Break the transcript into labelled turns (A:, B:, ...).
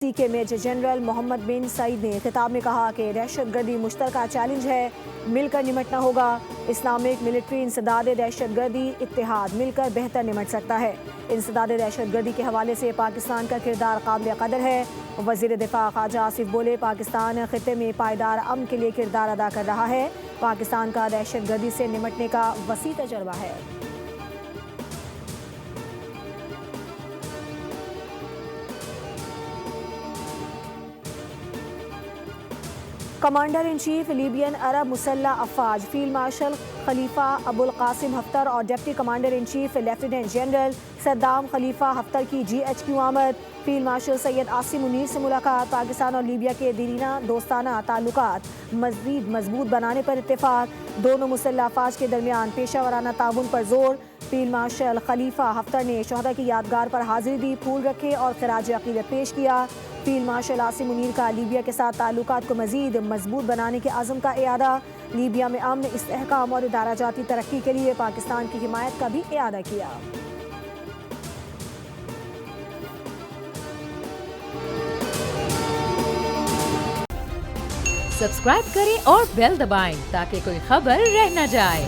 A: کے major general محمد بن سعید نے خطاب میں کہا کہ دہشت گردی مشترکہ چیلنج ہے، مل کر نمٹنا ہوگا۔ اسلامک ملٹری انسداد دہشت گردی، اتحاد مل کر بہتر نمٹ سکتا ہے۔ انسداد دہشت گردی کے حوالے سے پاکستان کا کردار قابل قدر ہے۔ وزیر دفاع خواجہ آصف بولے، پاکستان خطے میں پائیدار امن کے لیے کردار ادا کر رہا ہے۔ پاکستان کا دہشت گردی سے نمٹنے کا وسیع تجربہ ہے۔ کمانڈر ان چیف لیبین عرب مسلح افواج فیلڈ مارشل خلیفہ ابو القاسم حفتر اور deputy commander in chief lieutenant general Saddam خلیفہ حفتر کی GHQ آمد۔ فیلڈ مارشل سید عاصم منیر سے ملاقات، پاکستان اور لیبیا کے دیرینہ دوستانہ تعلقات مزید مضبوط بنانے پر اتفاق۔ دونوں مسلح افواج کے درمیان پیشہ ورانہ تعاون پر زور۔ فیلڈ مارشل خلیفہ حفتر نے شہداء کی یادگار پر حاضری دی، پھول رکھے اور خراج عقیدت پیش کیا۔ فیلڈ مارشل عاصم منیر کا لیبیا کے ساتھ تعلقات کو مزید مضبوط بنانے کے عزم کا اعادہ۔ لیبیا میں امن، استحکام اور ادارہ جاتی ترقی کے لیے پاکستان کی حمایت کا بھی اعادہ کیا۔
B: سبسکرائب کریں اور بیل دبائیں تاکہ کوئی خبر رہ نہ جائے۔